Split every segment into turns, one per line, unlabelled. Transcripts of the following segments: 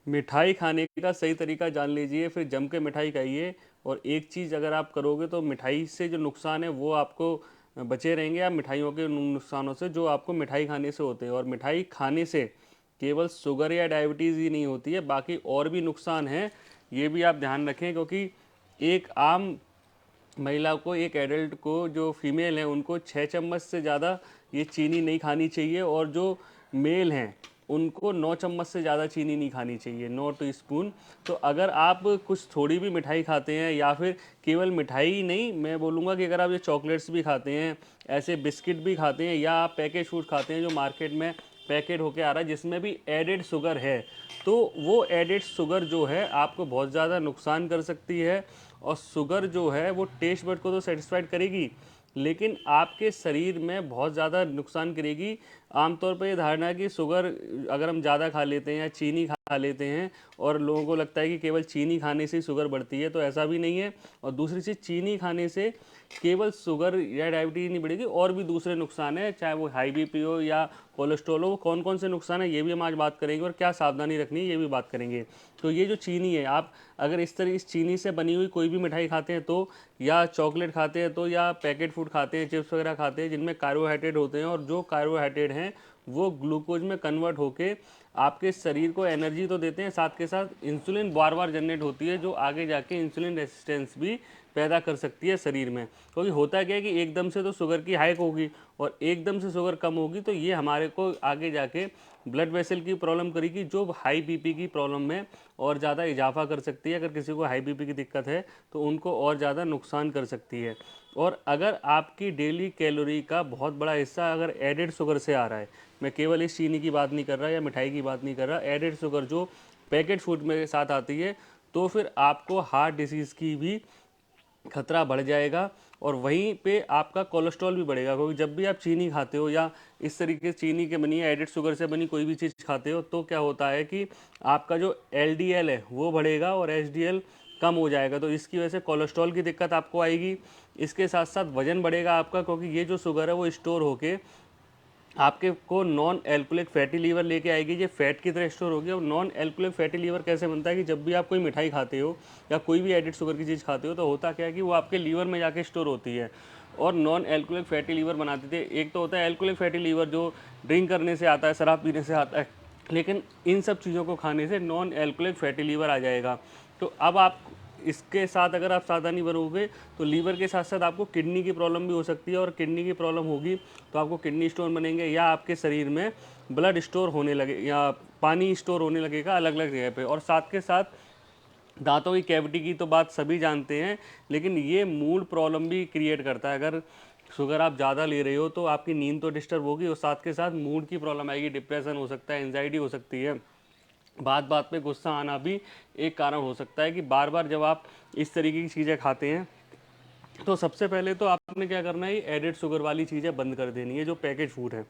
मिठाई खाने का सही तरीका जान लीजिए, फिर जम के मिठाई खाइए। और एक चीज़ अगर आप करोगे तो मिठाई से जो नुकसान है वो आपको बचे रहेंगे, या मिठाइयों के नुकसानों से जो आपको मिठाई खाने से होते हैं। और मिठाई खाने से केवल शुगर या डायबिटीज़ ही नहीं होती है, बाकी और भी नुकसान हैं, ये भी आप ध्यान रखें। क्योंकि एक आम महिला को, एक एडल्ट को, जो फीमेल हैं उनको 6 चम्मच से ज़्यादा ये चीनी नहीं खानी चाहिए, और जो मेल हैं उनको 9 चम्मच से ज़्यादा चीनी नहीं खानी चाहिए, 9 टीस्पून। तो अगर आप कुछ थोड़ी भी मिठाई खाते हैं, या फिर केवल मिठाई ही नहीं, मैं बोलूँगा कि अगर आप ये चॉकलेट्स भी खाते हैं, ऐसे बिस्किट भी खाते हैं, या आप पैकेज फूड खाते हैं जो मार्केट में पैकेट होके आ रहा है जिसमें भी एडेड शुगर है, तो वो एडेड शुगर जो है आपको बहुत ज़्यादा नुकसान कर सकती है। और शुगर जो है वो टेस्ट बड को तो सेटिस्फाइड करेगी, लेकिन आपके शरीर में बहुत ज़्यादा नुकसान करेगी। आमतौर पर ये धारणा है कि शुगर अगर हम ज़्यादा खा लेते हैं या चीनी खा लेते हैं, और लोगों को लगता है कि केवल चीनी खाने से ही शुगर बढ़ती है, तो ऐसा भी नहीं है। और दूसरी चीज़, चीनी खाने से केवल शुगर या डायबिटीज़ नहीं बढ़ेगी, और भी दूसरे नुकसान है, चाहे वो हाई बीपी हो या कोलेस्ट्रॉल हो। वो कौन कौन से नुकसान है ये भी हम आज बात करेंगे, और क्या सावधानी रखनी है ये भी बात करेंगे। तो ये जो चीनी है, आप अगर इस चीनी से बनी हुई कोई भी मिठाई खाते हैं तो, या चॉकलेट खाते हैं तो, या पैकेट फूड खाते हैं, चिप्स वगैरह खाते हैं जिनमें कार्बोहाइड्रेट होते हैं, और जो कार्बोहाइड्रेट हैं वो ग्लूकोज में कन्वर्ट होके आपके शरीर को एनर्जी तो देते हैं, साथ के साथ इंसुलिन बार बार जनरेट होती है, जो आगे जाके इंसुलिन रेसिस्टेंस भी पैदा कर सकती है शरीर में। क्योंकि होता क्या है कि एकदम से तो शुगर की हाइक होगी, और एकदम से शुगर कम होगी, तो ये हमारे को आगे जाके ब्लड वेसल की प्रॉब्लम करेगी, जो हाई बीपी की प्रॉब्लम में और ज़्यादा इजाफा कर सकती है। अगर किसी को हाई बीपी की दिक्कत है तो उनको और ज़्यादा नुकसान कर सकती है। और अगर आपकी डेली कैलोरी का बहुत बड़ा हिस्सा अगर एडेड शुगर से आ रहा है, मैं केवल इस चीनी की बात नहीं कर रहा या मिठाई की बात नहीं कर रहा, एडेड शुगर जो पैकेट फूड में साथ आती है, तो फिर आपको हार्ट डिसीज़ की भी खतरा बढ़ जाएगा। और वहीं पे आपका कोलेस्ट्रॉल भी बढ़ेगा, क्योंकि जब भी आप चीनी खाते हो, या इस तरीके से चीनी के बनी है, एडिड शुगर से बनी कोई भी चीज़ खाते हो, तो क्या होता है कि आपका जो एलडीएल है वो बढ़ेगा, और एचडीएल कम हो जाएगा। तो इसकी वजह से कोलेस्ट्रॉल की दिक्कत आपको आएगी। इसके साथ साथ वजन बढ़ेगा आपका, क्योंकि ये जो शुगर है वो स्टोर होके आपके को नॉन एल्कोहलिक फैटी लीवर लेके आएगी, ये फैट की तरह स्टोर होगी। और नॉन एल्कोहलिक फैटी लीवर कैसे बनता है कि जब भी आप कोई मिठाई खाते हो या कोई भी एडिड शुगर की चीज़ खाते हो, तो होता क्या है कि वो आपके लीवर में जाके स्टोर होती है। और नॉन एल्कोहलिक फैटी लीवर बनाते थे, एक तो होता है एल्कोहलिक फैटी लीवर जो ड्रिंक करने से आता है, शराब पीने से आता है, लेकिन इन सब चीज़ों को खाने से नॉन एल्कोहलिक फैटी लीवर आ जाएगा। तो अब आप इसके साथ अगर आप सावधानी बरतोगे तो लीवर के साथ साथ आपको किडनी की प्रॉब्लम भी हो सकती है, और किडनी की प्रॉब्लम होगी तो आपको किडनी स्टोन बनेंगे, या आपके शरीर में ब्लड स्टोर होने लगे, या पानी स्टोर होने लगेगा अलग अलग जगह पे। और साथ के साथ दांतों की कैविटी की तो बात सभी जानते हैं, लेकिन ये मूड प्रॉब्लम भी क्रिएट करता है। अगर शुगर आप ज़्यादा ले रहे हो तो आपकी नींद तो डिस्टर्ब होगी, और साथ के साथ मूड की प्रॉब्लम आएगी, डिप्रेशन हो सकता है, एंजाइटी हो सकती है, बात बात पे गुस्सा आना भी एक कारण हो सकता है। कि बार बार जब आप इस तरीके की चीज़ें खाते हैं, तो सबसे पहले तो आपने क्या करना है, एडेड शुगर वाली चीज़ें बंद कर देनी है जो पैकेज फूड है।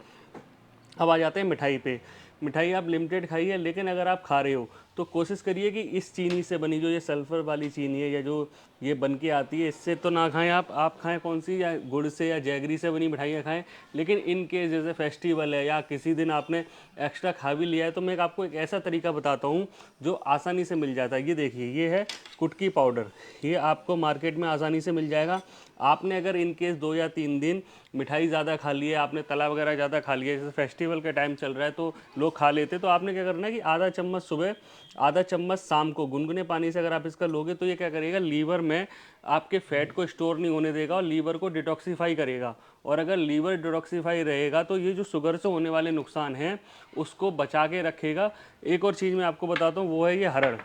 अब आ जाते हैं मिठाई पे। मिठाई आप लिमिटेड खाइए, लेकिन अगर आप खा रहे हो तो कोशिश करिए कि इस चीनी से बनी, जो ये सल्फ़र वाली चीनी है या जो ये बन के आती है, इससे तो ना खाएं आप खाएं कौन सी, या गुड़ से या जैगरी से बनी मिठाइयाँ खाएं। लेकिन इन केस जैसे फेस्टिवल है या किसी दिन आपने एक्स्ट्रा खा भी लिया है, तो मैं आपको एक ऐसा तरीका बताता हूँ जो आसानी से मिल जाता है। ये देखिए, ये है कुटकी पाउडर, ये आपको मार्केट में आसानी से मिल जाएगा। आपने अगर इन केस 2 या 3 दिन मिठाई ज़्यादा खा ली है, आपने तला वगैरह ज़्यादा खा लिया है, जैसे फेस्टिवल का टाइम चल रहा है तो लोग खा लेते, तो आपने क्या करना है कि आधा चम्मच सुबह, आधा चम्मच शाम को गुनगुने पानी से अगर आप इसका लोगे, तो ये क्या करेगा, लीवर में आपके फैट को स्टोर नहीं होने देगा और लीवर को डिटॉक्सीफाई करेगा। और अगर लीवर डिटॉक्सीफाई रहेगा तो ये जो शुगर से होने वाले नुकसान हैं उसको बचा के रखेगा। एक और चीज़ मैं आपको बताता हूँ, वो है ये हरड़।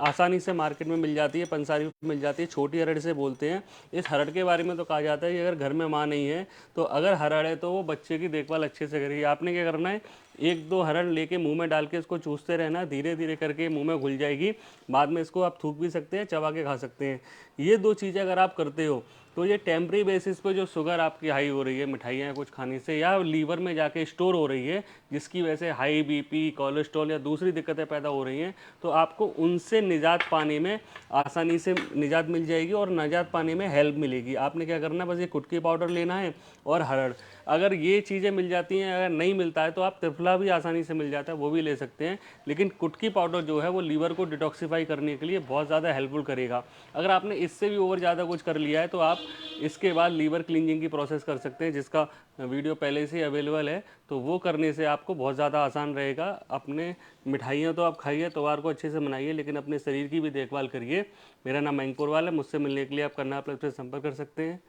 आसानी से मार्केट में मिल जाती है, पंसारी में मिल जाती है, छोटी हरड़ से बोलते हैं। इस हरड़ के बारे में तो कहा जाता है कि अगर घर में माँ नहीं है तो अगर हरड़ है तो वो बच्चे की देखभाल अच्छे से करेगी। आपने क्या करना है, 1-2 हरड़ लेके मुंह में डाल के इसको चूसते रहना, धीरे धीरे करके मुंह में घुल जाएगी। बाद में इसको आप थूक भी सकते हैं, चबा के खा सकते हैं। ये 2 चीज़ें अगर आप करते हो तो ये टेम्परी बेसिस पे जो शुगर आपकी हाई हो रही है मिठाइयाँ कुछ खाने से, या लीवर में जाके स्टोर हो रही है, जिसकी वजह से हाई बीपी, कोलेस्ट्रॉल या दूसरी दिक्कतें पैदा हो रही हैं, तो आपको उनसे निजात पाने में आसानी से निजात मिल जाएगी और निजात पाने में हेल्प मिलेगी। आपने क्या करना है, बस ये कुटकी पाउडर लेना है और हरड़। अगर ये चीज़ें मिल जाती हैं, अगर नहीं मिलता है तो आप त्रिफला आंवला भी आसानी से मिल जाता है, वो भी ले सकते हैं। लेकिन कुटकी पाउडर जो है वो लीवर को डिटॉक्सिफाई करने के लिए बहुत ज़्यादा हेल्पफुल करेगा। अगर आपने इससे भी ओवर ज़्यादा कुछ कर लिया है तो आप इसके बाद लीवर क्लींजिंग की प्रोसेस कर सकते हैं, जिसका वीडियो पहले से अवेलेबल है। तो वो करने से आपको बहुत ज़्यादा आसान रहेगा। अपने मिठाइयाँ तो आप खाइए, त्योहार को अच्छे से मनाइए, लेकिन अपने शरीर की भी देखभाल करिए। मेरा नाम मयंक पोरवाल है। मुझसे मिलने के लिए आप करनाल प्लस पे संपर्क कर सकते हैं।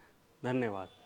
धन्यवाद।